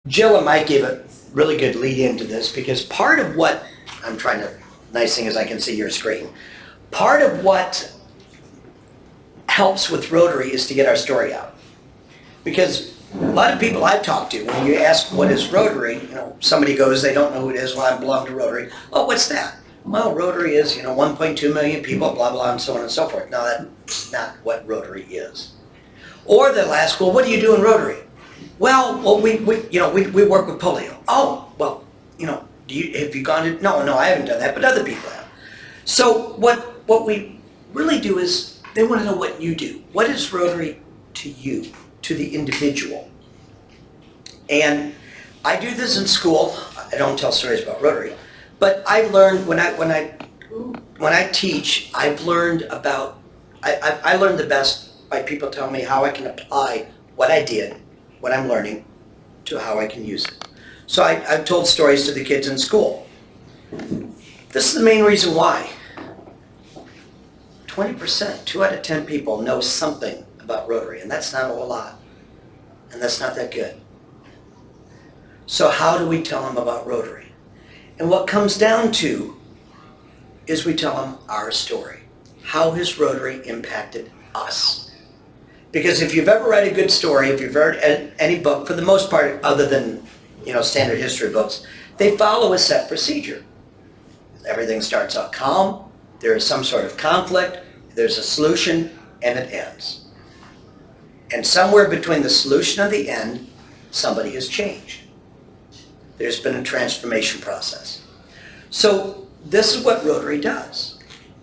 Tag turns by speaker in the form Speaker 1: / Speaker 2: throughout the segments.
Speaker 1: Jill and Mike gave a really good lead into this because part of what, I'm trying to, nice thing is I can see your screen. Part of what helps with Rotary is to get our story out. Because a lot of people I've talked to, when you ask what is Rotary, somebody goes, they don't know who it is, well, I belong to Rotary. Oh, what's that? Well, Rotary is, 1.2 million people, blah, blah, and so on and so forth. No, that's not what Rotary is. Or they'll ask, well, what do you do in Rotary? Well, we work with polio. Oh, well, have you gone to, no, I haven't done that, but other people have. So what we really do is, they want to know what you do. What is Rotary to you, to the individual? And I do this in school. I don't tell stories about Rotary, but I learned when I teach, I've learned about, I learned the best by people telling me how I can apply what I did, what I'm learning, to how I can use it. So I've told stories to the kids in school. This is the main reason why. 20%, 2 out of 10 people know something about Rotary, and that's not a whole lot, and that's not that good. So how do we tell them about Rotary? And what comes down to is we tell them our story. How has Rotary impacted us? Because if you've ever read a good story, if you've read any book, for the most part, other than standard history books, they follow a set procedure. Everything starts out calm, there is some sort of conflict, there's a solution, and it ends. And somewhere between the solution and the end, somebody has changed. There's been a transformation process. So this is what Rotary does.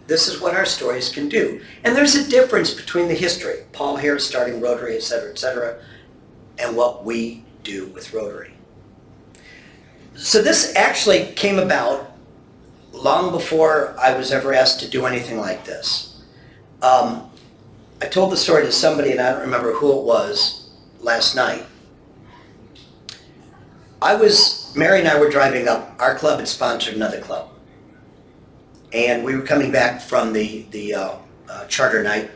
Speaker 1: This is what our stories can do. And there's a difference between the history, Paul here starting Rotary, et cetera, and what we do with Rotary. So this actually came about long before I was ever asked to do anything like this. I told the story to somebody, and I don't remember who it was, last night. Mary and I were driving up. Our club had sponsored another club. And we were coming back from the charter night.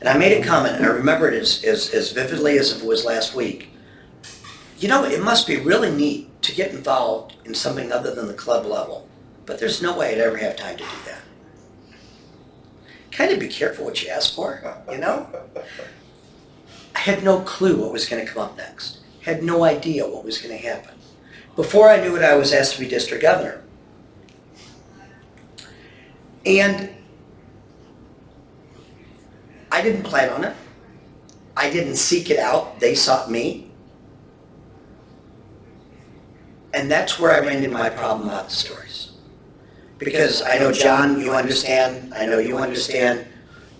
Speaker 1: And I made a comment, and I remember it as vividly as if it was last week. It must be really neat to get involved in something other than the club level. But there's no way I'd ever have time to do that. Kind of be careful what you ask for, I had no clue what was going to come up next. Had no idea what was going to happen. Before I knew it, I was asked to be district governor. And I didn't plan on it. I didn't seek it out. They sought me. And that's where I ran into my problem about the stories. Because I know, John, you understand. I know you understand.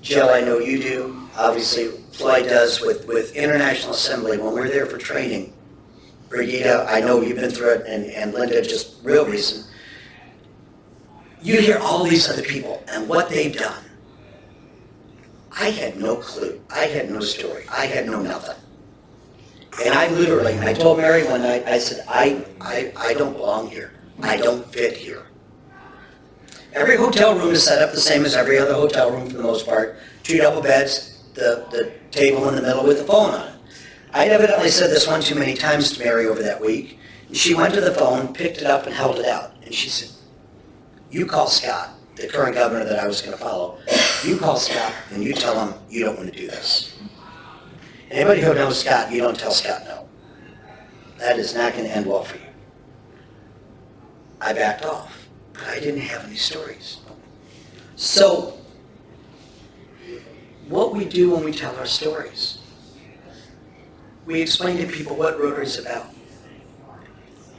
Speaker 1: Jill, I know you do. Obviously, Floyd does with International Assembly when we're there for training. Brigida, I know you've been through it, and Linda, just real recent. You hear all these other people and what they've done. I had no clue. I had no story. I had no nothing. And I told Mary one night, I said, I don't belong here. I don't fit here. Every hotel room is set up the same as every other hotel room for the most part. 2 double beds, the table in the middle with the phone on it. I evidently said this one too many times to Mary over that week. She went to the phone, picked it up, and held it out. And she said, you call Scott, the current governor that I was going to follow. You call Scott, and you tell him you don't want to do this. Anybody who knows Scott, you don't tell Scott no. That is not going to end well for you. I backed off, but I didn't have any stories. So, what we do when we tell our stories, we explain to people what Rotary is about,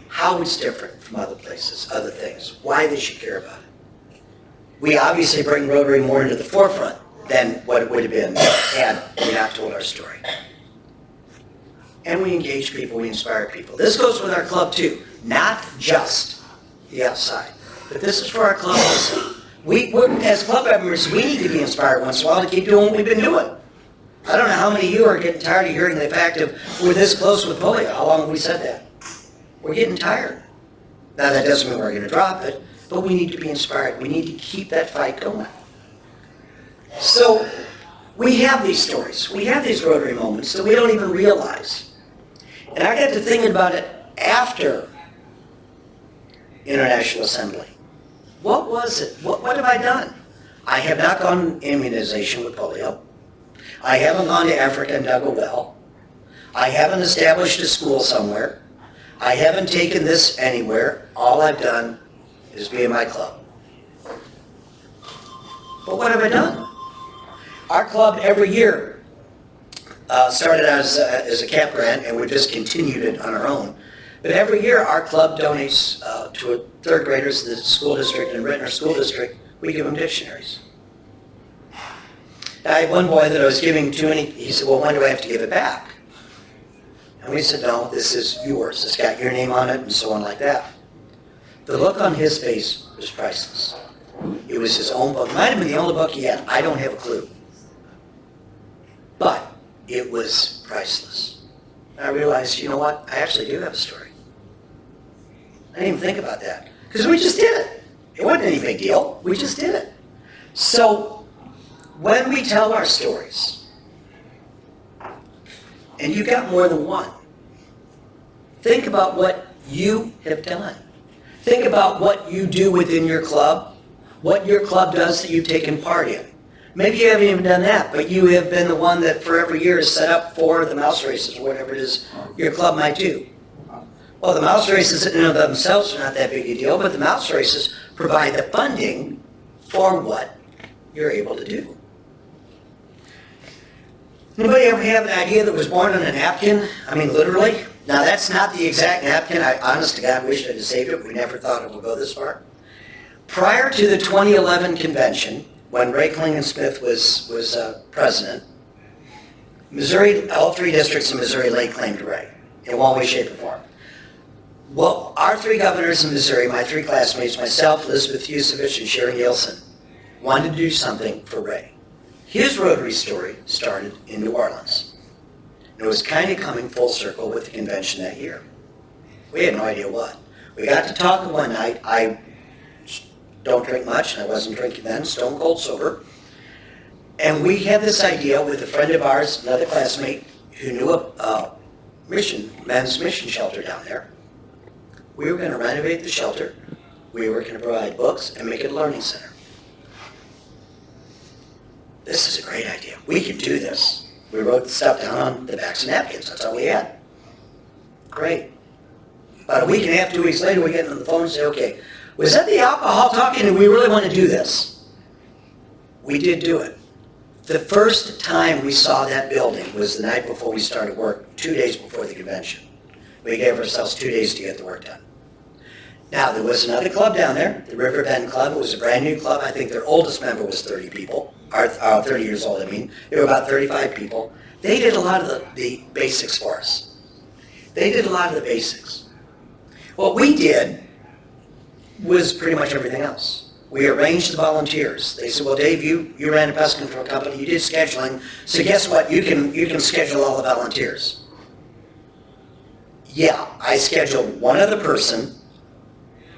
Speaker 1: how it's different from other places, other things, why they should care about it. We obviously bring Rotary more into the forefront than what it would have been had we not told our story. And we engage people, we inspire people. This goes with our club too, not just the outside, but this is for our club also. As club members, we need to be inspired once in a while to keep doing what we've been doing. I don't know how many of you are getting tired of hearing the fact of we're this close with polio. How long have we said that? We're getting tired. Now that doesn't mean we're going to drop it, but we need to be inspired. We need to keep that fight going. So we have these stories. We have these Rotary moments that we don't even realize. And I got to thinking about it after International Assembly. What was it? What have I done? I have not gone immunization with polio. I haven't gone to Africa and dug a well. I haven't established a school somewhere. I haven't taken this anywhere. All I've done is be in my club. But what have I done? Our club every year started out as a cap grant, and we just continued it on our own. But every year our club donates to third graders in the school district and Rittner School District. We give them dictionaries. I had one boy that I was giving to, and he said, well, when do I have to give it back? And we said, no, this is yours. It's got your name on it and so on like that. The look on his face was priceless. It was his own book. It might have been the only book he had. I don't have a clue. But it was priceless. And I realized, you know what? I actually do have a story. I didn't even think about that. Because we just did it. It wasn't any big deal. We just did it. So when we tell our stories, and you got more than one, think about what you have done. Think about what you do within your club, what your club does that you've taken part in. Maybe you haven't even done that, but you have been the one that for every year has set up for the mouse races or whatever it is your club might do. Well, the mouse races in and of themselves are not that big a deal, but the mouse races provide the funding for what you're able to do. Anybody ever have an idea that was born on a napkin? I mean, literally? Now, that's not the exact napkin. I, honest to God, wish I'd have saved it. We never thought it would go this far. Prior to the 2011 convention, when Ray Klingon-Smith was president, Missouri, all three districts in Missouri laid claim to Ray in one way, shape, or form. Well, our three governors in Missouri, my three classmates, myself, Elizabeth Yusevich, and Sharon Yeltsin, wanted to do something for Ray. His Rotary story started in New Orleans. It was kind of coming full circle with the convention that year. We had no idea what. We got to talking one night. I don't drink much, and I wasn't drinking then, stone cold sober. And we had this idea with a friend of ours, another classmate, who knew a men's mission shelter down there. We were going to renovate the shelter. We were going to provide books and make it a learning center. This is a great idea. We can do this. We wrote the stuff down on the backs of napkins. That's all we had. Great. About a week and a half, 2 weeks later, we get on the phone and say, okay, was that the alcohol talking? Do we really want to do this? We did do it. The first time we saw that building was the night before we started work, 2 days before the convention. We gave ourselves 2 days to get the work done. Now, there was another club down there, the River Bend Club. It was a brand new club. I think their oldest member was 30 people, or 30 years old, I mean. There were about 35 people. They did a lot of the basics for us. They did a lot of the basics. What we did was pretty much everything else. We arranged the volunteers. They said, well, Dave, you ran a pest control company, you did scheduling, so guess what? You can schedule all the volunteers. Yeah, I scheduled one other person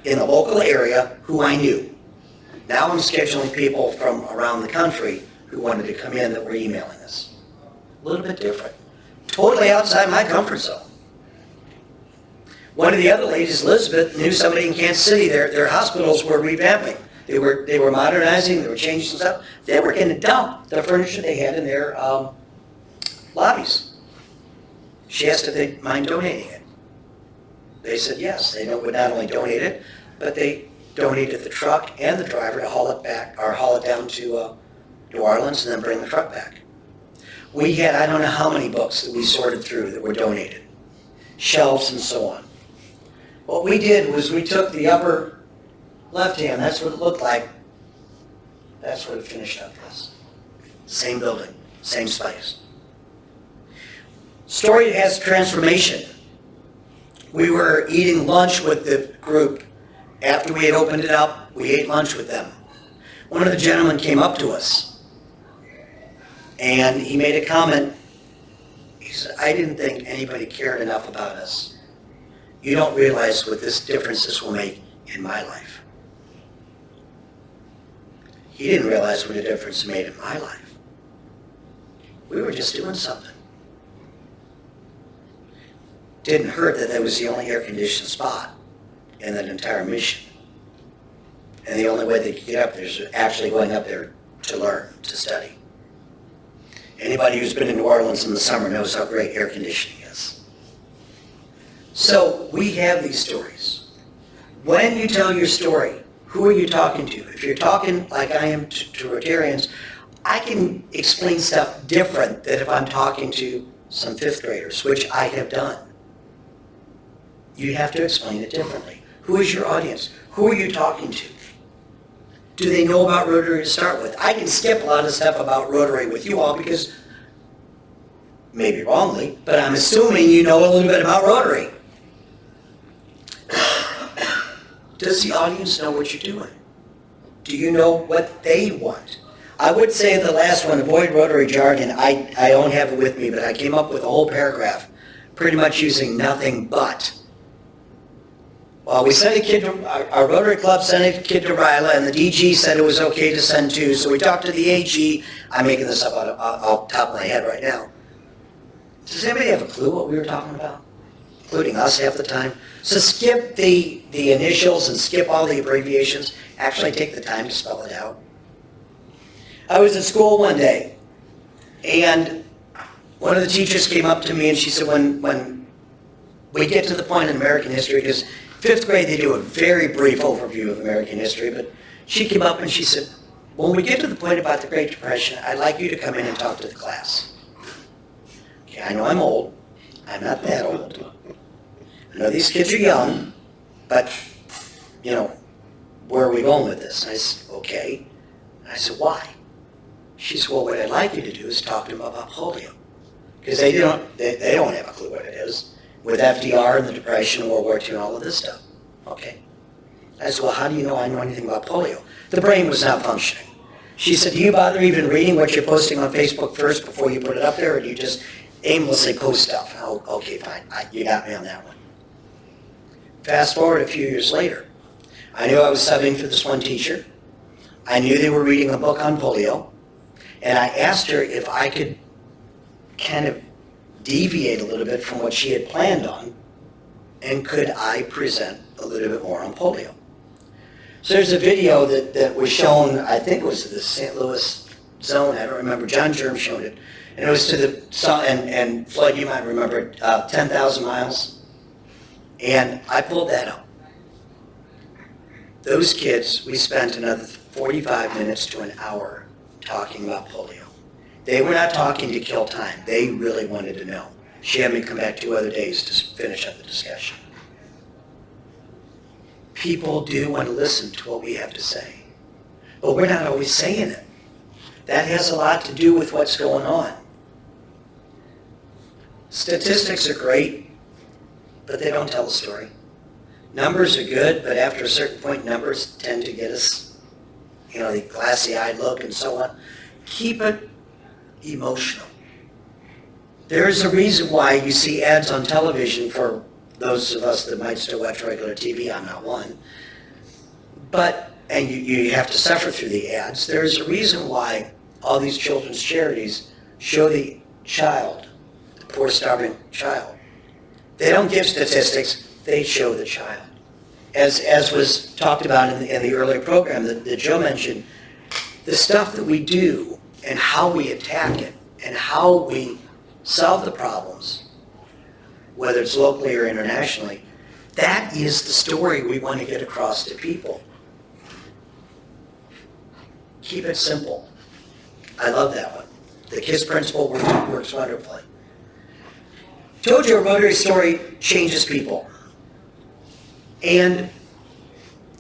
Speaker 1: in the local area who I knew. Now I'm scheduling people from around the country who wanted to come in that were emailing us. A little bit different. Totally outside my comfort zone. One of the other ladies, Elizabeth, knew somebody in Kansas City. Their hospitals were revamping. They were modernizing, they were changing some stuff. They were going to dump the furniture they had in their lobbies. She asked if they'd mind donating it. They said yes. They would not only donate it, but they donated the truck and the driver to haul it back, or haul it down to New Orleans and then bring the truck back. We had, I don't know how many books that we sorted through that were donated, shelves and so on. What we did was we took the upper left hand, that's what it looked like, that's what it finished up as. Same building, same space. Story has transformation. We were eating lunch with the group. After we had opened it up, we ate lunch with them. One of the gentlemen came up to us, and he made a comment. He said, I didn't think anybody cared enough about us. You don't realize what this difference this will make in my life. He didn't realize what a difference it made in my life. We were just doing something. didn't hurt that was the only air-conditioned spot in that entire mission. And the only way they could get up there is actually going up there to learn, to study. Anybody who's been in New Orleans in the summer knows how great air conditioning is. So we have these stories. When you tell your story, who are you talking to? If you're talking like I am to Rotarians, I can explain stuff different than if I'm talking to some fifth graders, which I have done. You have to explain it differently. Who is your audience? Who are you talking to? Do they know about Rotary to start with? I can skip a lot of stuff about Rotary with you all because, maybe wrongly, but I'm assuming you know a little bit about Rotary. Does the audience know what you're doing? Do you know what they want? I would say the last one, avoid Rotary jargon. I don't have it with me, but I came up with a whole paragraph pretty much using nothing but. Well, we sent a kid to, our Rotary Club sent a kid to Ryla, and the DG said it was okay to send two, so we talked to the AG. I'm making this up off the top of my head right now. Does anybody have a clue what we were talking about? Including us half the time. So skip the initials and skip all the abbreviations. Actually take the time to spell it out. I was at school one day, and one of the teachers came up to me and she said, when we get to the point in American history, because fifth grade they do a very brief overview of American history, but she came up and she said, when we get to the point about the Great Depression, I'd like you to come in and talk to the class. Okay, I know I'm old. I'm not that old. I know these kids are young, but, you know, where are we going with this? And I said, okay. And I said, why? She said, well, what I'd like you to do is talk to them about polio. Because they don't have a clue what it is. With FDR and the Depression and World War II and all of this stuff. Okay. I said, well, how do you know I know anything about polio? The brain was not functioning. She said, do you bother even reading what you're posting on Facebook first before you put it up there, or do you just aimlessly post stuff? Oh, okay, fine. You got me on that one. Fast forward a few years later. I knew I was subbing for this one teacher. I knew they were reading a book on polio. And I asked her if I could kind of deviate a little bit from what she had planned on, and could I present a little bit more on polio. So there's a video that was shown, I think it was the St. Louis zone, I don't remember, John Germ showed it, and it was to the, and Floyd, you might remember, 10,000 miles, and I pulled that up. Those kids, we spent another 45 minutes to an hour talking about polio. They were not talking to kill time. They really wanted to know. She had me come back 2 other days to finish up the discussion. People do want to listen to what we have to say, but we're not always saying it. That has a lot to do with what's going on. Statistics are great, but they don't tell the story. Numbers are good, but after a certain point, numbers tend to get us, you know, the glassy-eyed look and so on. Keep it emotional. There is a reason why you see ads on television for those of us that might still watch regular TV. I'm not one. But, and you have to suffer through the ads. There is a reason why all these children's charities show the child, the poor starving child. They don't give statistics, they show the child. As was talked about in the earlier program that Joe mentioned, the stuff that we do and how we attack it and how we solve the problems, whether it's locally or internationally, that is the story we want to get across to people. Keep it simple. I love that one. The KISS principle works wonderfully. Told you a Rotary story changes people. And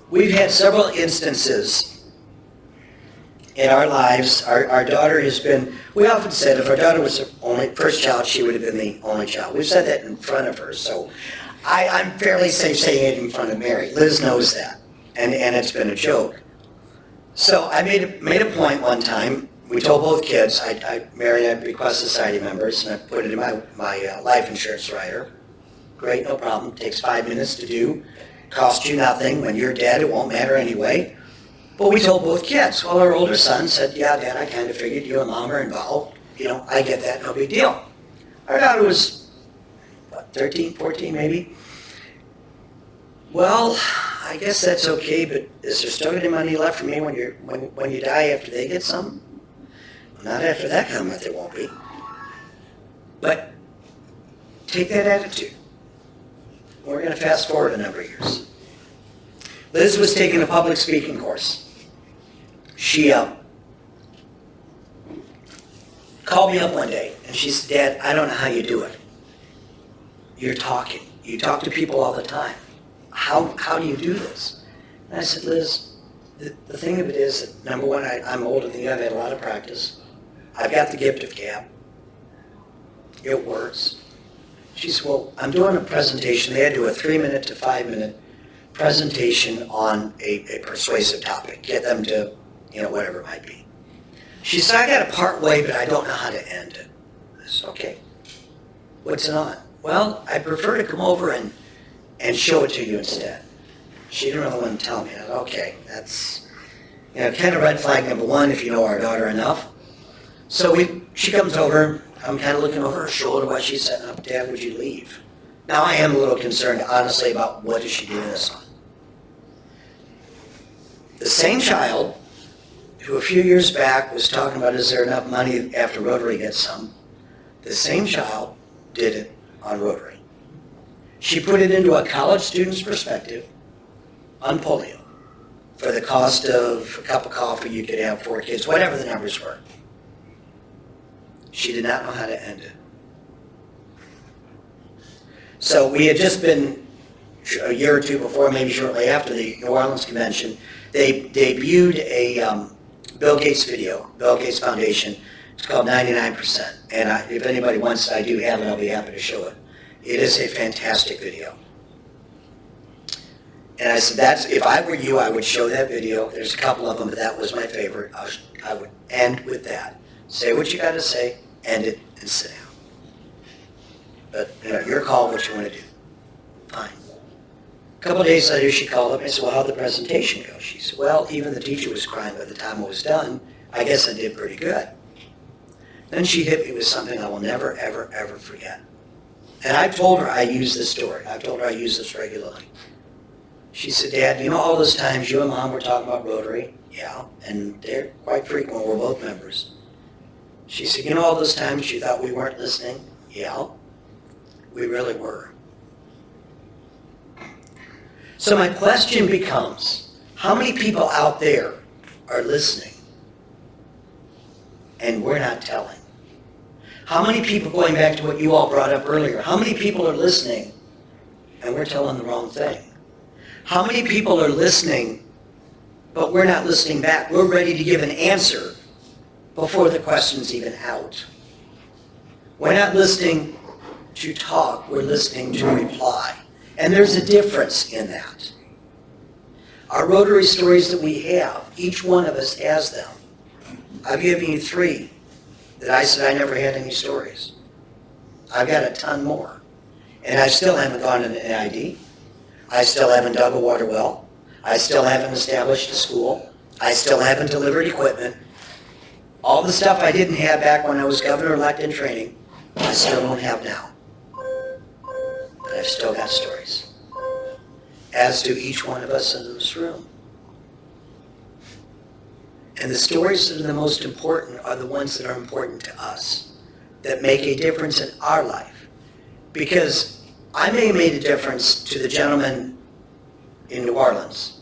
Speaker 1: we've had several instances in our lives. Our daughter has been, we often said if our daughter was the only first child, she would have been the only child. We've said that in front of her, so I'm fairly safe saying it in front of Mary. Liz knows that, and it's been a joke. So I made a point one time. We told both kids, Mary and I request society members, and I put it in my life insurance rider. Great, no problem. Takes 5 minutes to do. Costs you nothing. When you're dead, it won't matter anyway. But we told both kids. Well, our older son said, yeah, Dad, I kind of figured you and Mom are involved. You know, I get that, no big deal. Our daughter was, 13, 14 maybe. Well, I guess that's okay, but is there still any money left for me when you die after they get some? Well, not after that comment, there won't be. But take that attitude. We're going to fast forward a number of years. Liz was taking a public speaking course. She called me up one day and she said, Dad, I don't know how you do it. You're talking. You talk to people all the time. How do you do this? And I said, Liz, the thing of it is that, number one, I'm older than you. I've had a lot of practice. I've got the gift of gab. It works. She said, well, I'm doing a presentation. They had to do a 3-minute to 5-minute presentation on a persuasive topic. Get them to, whatever it might be. She said, I got to part way, but I don't know how to end it. I said, okay. What's it on? Well, I prefer to come over and show it to you instead. She didn't really want to tell me. I said, okay, that's kind of red flag number one if you know our daughter enough. So she comes over. I'm kind of looking over her shoulder while she's setting up. Dad, would you leave? Now I am a little concerned, honestly, about what is she doing this on. The same child who a few years back was talking about is there enough money after Rotary gets some, the same child did it on Rotary. She put it into a college student's perspective on polio. For the cost of a cup of coffee, you could have 4 kids, whatever the numbers were. She did not know how to end it. So we had just been, a year or two before, maybe shortly after the New Orleans convention, they debuted a Bill Gates video, Bill Gates Foundation. It's called 99%. And if anybody wants, I do have it, I'll be happy to show it. It is a fantastic video. And I said, if I were you, I would show that video. There's a couple of them, but that was my favorite. I would end with that. Say what you got to say, end it, and sit down. But your call, what you want to do. Fine. A couple of days later, she called up and I said, well, how'd the presentation go? She said, well, even the teacher was crying by the time it was done. I guess I did pretty good. Then she hit me with something I will never, ever, ever forget. And I've told her I use this story. I've told her I use this regularly. She said, Dad, all those times you and Mom were talking about Rotary? Yeah, and they're quite frequent. We're both members. She said, all those times you thought we weren't listening? Yeah, we really were. So my question becomes, how many people out there are listening and we're not telling? How many people, going back to what you all brought up earlier, how many people are listening and we're telling the wrong thing? How many people are listening but we're not listening back? We're ready to give an answer before the question's even out. We're not listening to talk, we're listening to reply. And there's a difference in that. Our Rotary stories that we have, each one of us has them. I've given you 3 that I said I never had any stories. I've got a ton more. And I still haven't gone to an ID. I still haven't dug a water well. I still haven't established a school. I still haven't delivered equipment. All the stuff I didn't have back when I was governor-elect in training, I still don't have now. But I've still got stories. As do each one of us in this room. And the stories that are the most important are the ones that are important to us, that make a difference in our life. Because I may have made a difference to the gentleman in New Orleans.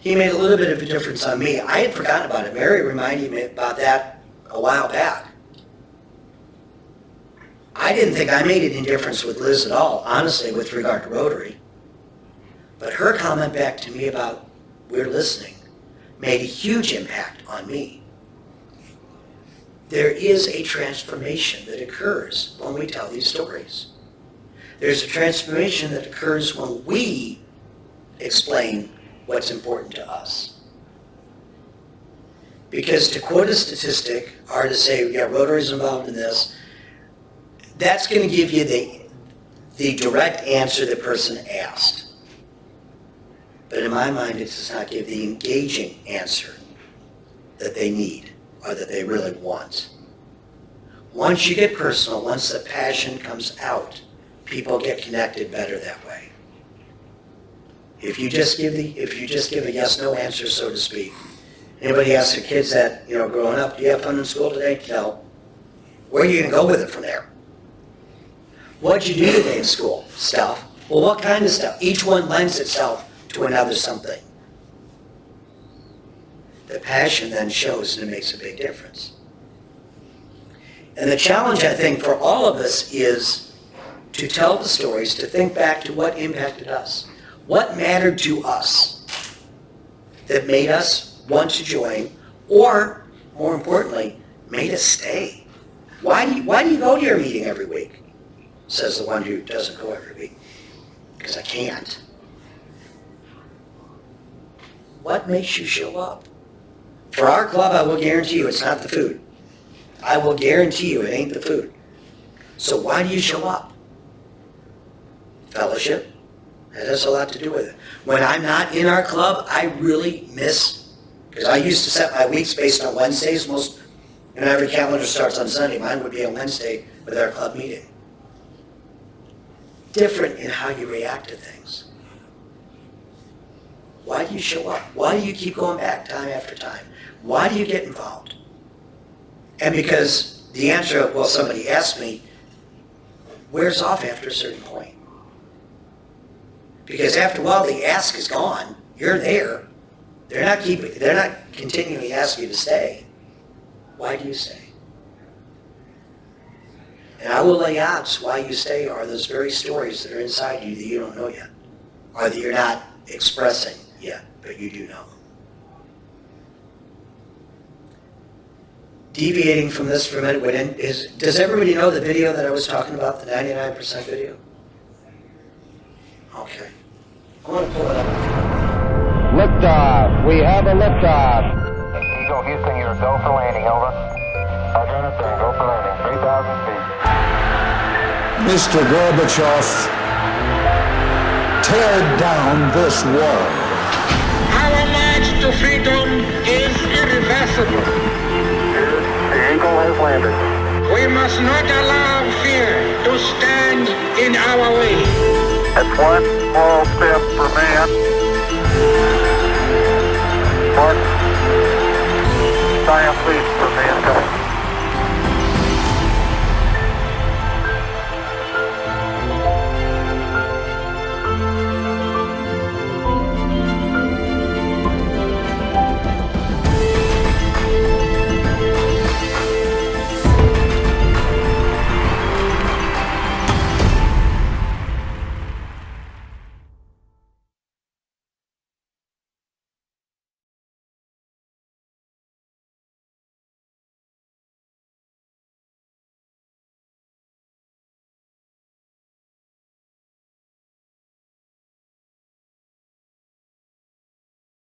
Speaker 1: He made a little bit of a difference on me. I had forgotten about it. Mary reminded me about that a while back. I didn't think I made any difference with Liz at all, honestly, with regard to Rotary. But her comment back to me about we're listening made a huge impact on me. There is a transformation that occurs when we tell these stories. There's a transformation that occurs when we explain what's important to us. Because to quote a statistic, or to say, yeah, Rotary's involved in this, that's going to give you the direct answer the person asked. But in my mind, it does not give the engaging answer that they need or that they really want. Once you get personal, once the passion comes out, people get connected better that way. If you just give a yes/no answer, so to speak. Anybody asks the kids that, growing up, do you have fun in school today? No. Where are you going to go with it from there? What'd you do today in school? Stuff. Well, what kind of stuff? Each one lends itself to another something. The passion then shows, and it makes a big difference. And the challenge, I think, for all of us is to tell the stories, to think back to what impacted us. What mattered to us that made us want to join, or, more importantly, made us stay? Why do you go to your meeting every week? Says the one who doesn't go every week. Because I can't. What makes you show up? For our club, I will guarantee you it's not the food. I will guarantee you it ain't the food. So why do you show up? Fellowship. That has a lot to do with it. When I'm not in our club, I really miss, because I used to set my weeks based on Wednesdays. Every calendar starts on Sunday. Mine would be on Wednesday with our club meeting. Different in how you react to things. Why do you show up? Why do you keep going back time after time? Why do you get involved? And because the answer, well, somebody asked me, wears off after a certain point. Because after a while, the ask is gone. You're there. They're not continuing asking you to stay. Why do you stay? And I will lay odds why you stay are those very stories that are inside you that you don't know yet, or that you're not expressing yet, but you do know. Deviating from this for a minute, does everybody know the video that I was talking about, the 99% video? Okay. I want to pull it up.
Speaker 2: Liftoff. We have a liftoff.
Speaker 3: Eagle Houston, you're go for landing, over. Roger, understand, go for landing, 3,000 feet.
Speaker 4: Mr. Gorbachev, tear down this wall.
Speaker 5: Our march to freedom is irreversible.
Speaker 3: The Eagle has landed.
Speaker 5: We must not allow fear to stand in our way.
Speaker 3: That's one small step for man, one giant leap for mankind.